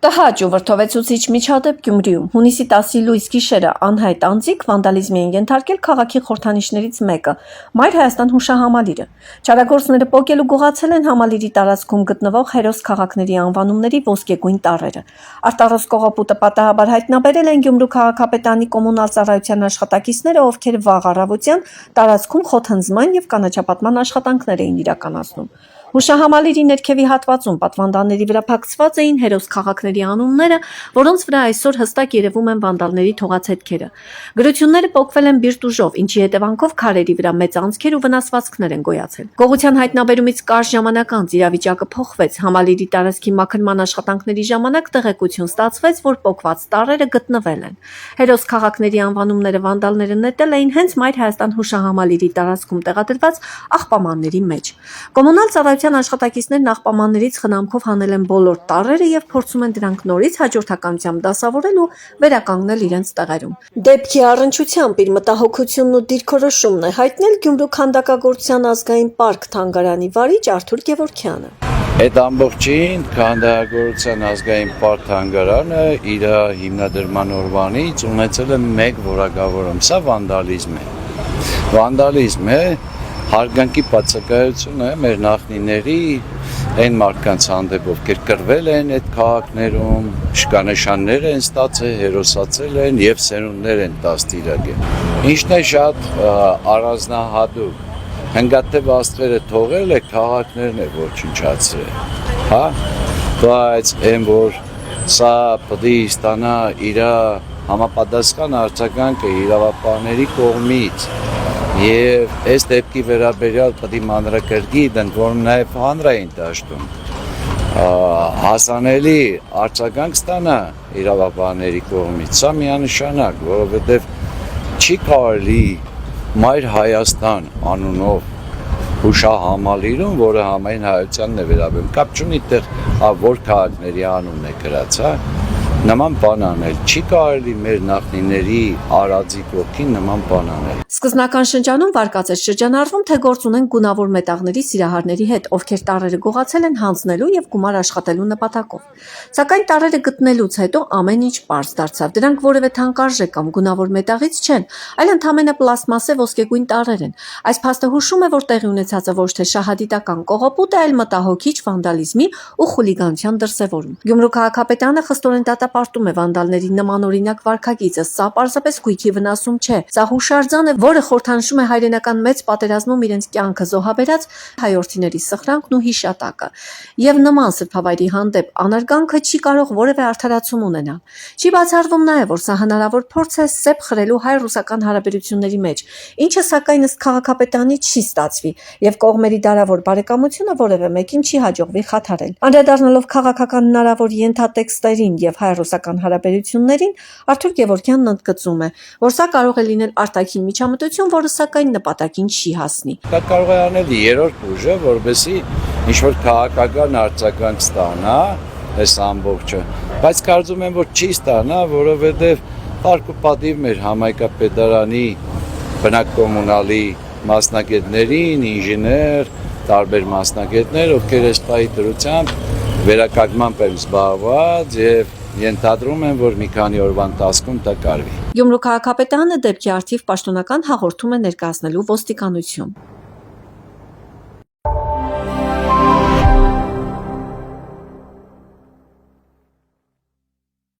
Տհաճ ու վրդովեցուցիչ միջադեպ Գյումրիում հունիսի 10-ի լույս գիշերը անհայտ անձիկ վանդալիզմի են ենթարկել քաղաքի խորհրդանիշներից մեկը՝ Մայր Հայաստան հուշահամալիրը։ Չարագործները պոկել ու գողացել են համալիրի տարածքում գտնվող հերոս քաղաքների անվանումների ոսկեգույն տառերը։ Արտառոս կողոպուտը պատահաբար հայտնաբերել են Գյումրու քաղաքապետարանի կոմունալ ծառայության աշխատակիցները, ովքեր վաղ առավոտյան տարածքում խոթհնձման և կանաչապատման աշխատանքներ էին իրականացնում։ Հուշահամալիրի ներքևի հատվածում պատվանդանների վրա փակցված էին հերոս քաղաքների անունները, որոնց վրա այսօր հստակ երևում են վանդալների թողածետքերը։ Գրությունները պոկվել են բիրտ ուժով, ինչի հետևանքով քարերի վրա մեծ անցքեր ու վնասվածքներ են գոյացել։ Գողության հայտնաբերումից կարճ ժամանակ անց իրավիճակը փոխվեց։ Համալիրի տարածքի մաքրման աշխատանքների ժամանակ տեղեկություն ստացվեց, որ պոկված տառերը գտնվել են։ Հերոս քաղաքների անվանումները վանդալները նետել էին հենց Մայր Հայաստան հուշահամալիրի տարածքում տեղադրված աղբամանների մեջ։ Կոմունալ ծառայության աշխատակիցներն աղբամաններից խնամքով հանել են բոլոր տառերը և փորձում են դրանք նորից հաջորդականությամբ դասավորել ու վերականգնել իրենց տեղերում։ Դեպքի առնչությամբ իր մտահոգությունն ու դիրքորոշումն է հայտնել Գյումրու քանդակագործության ազգային պարկ թանգարանի վարիչ Արթուր Գևորգյանը։ Այդ ամբողջին քանդակագործության ազգային պարկ թանգարանը իր հիմնադրման օրվանից ունեցել է մեկ որակավորում՝ սա վանդալիզմ է։ Վանդալիզմ է, հարգանքի բացակայություն է մեր նախնիների այն մարդկանց հանդեպ, ովքեր կռվել են այդ քաղաքներում, շքանշաններ են ստացել, հերոսացել են և սերունդներ են դաստիարակել։ Ինչն է շատ առանձնահատուկ, հնգաթև աստղերը թողել է, քաղաքներն է ոչնչացրել, հա, բայց այն որ սա պետք է ստանա իր համապատասխան արձագանքը իրավապահների կողմից և այս դեպքի վերաբերյալ պետք է մանրակրկիտ ընդ նաև հանրային դաշտում հասանելի արձագանք ստանա իրավապահների կողմից, սա միանշանակ, որովհետև չի կարելի Մայր Հայաստան անունով հուշահամալիրում, որը համայն հայությանն է վերաբերում, կապ չունի այդտեղ որ քաղաքների անունն է գրած, հա, նման բան անել, չի կարելի մեր նախնիների արածի կողքին նման բան անել։ Սկզբնական շրջանում վարկած էր շրջանառվում, թե գործ ունեն գունավոր մետաղների սիրահարների հետ, ովքեր տառերը գողացել են հանձնելու և գումար աշխատելու նպատակով։ Սակայն տառերը գտնելուց հետո ամեն ինչ պարզ դարձավ։ Դրանք որևէ թանկարժեք կամ գունավոր մետաղից չեն, այլ ընդամենը պլաստմասե ոսկեգույն տառեր են։ Այս փաստը հուշում է, որ տեղի ունեցածը ոչ թե շահադիտական կողոպուտ է, այլ մտահոգիչ վանդալիզմի ու խուլիգանության դրսևորում։ Գյումրու քաղաքապետարանը խստորեն դատապարտում է վանդալների նմանօրինակ վարքագիծը։ Սա պարզապես գույքի վնասում չէ։ Սա հուշարձան է, որը խորհրդանշում է հայրենական մեծ պատերազմում իրենց կյանքը զոհաբերած հայրենիների սխրանքն ու հիշատակը։ Եվ նման սրբավայրի հանդեպ անարգանքը չի կարող որևէ արդարացում ունենալ։ Չի բացառվում նաև, որ սա հնարավոր փորձ է սեպ խրելու հայ-ռուսական հարաբերությունների մեջ, ինչը սակայն ըստ քաղաքապետարանի չի ստացվի, և կողմերի դարավոր բարեկամությունը որևէ մեկին չի հաջողվի խաթարել։ Անդրադառնալով քաղաքական հնարավոր ենթատեքստերին և հայ-ռուսական հարաբերություններին, Արթուր Գևորգյանն ընդգծում է, որ սա կարող է լինել արտաքին միջամտություն, որը սակայն նպատակին չի հասնի։ Դա կարող է անել երրորդ ուժը, որպեսզի ինչ-որ քաղաքական արձագանք ստանա այս ամբողջը, բայց կարծում եմ, որ չի ստանա, որովհետև փառք ու պատիվ մեր համայնքապետարանի բնակկոմունալի մասնագետներին, ինժեներ, տարբեր մասնագետներ, ովքեր այս պահի դրությամբ վերականգնմամբ են զբաղված և ենթադրում են, որ մի քանի օրվա ընթացքում դա կարվի։ Գյումրու քաղաքապետարանը դեպքի առթիվ պաշտոնական հաղորդում է ներկայացնելու ոստիկանություն։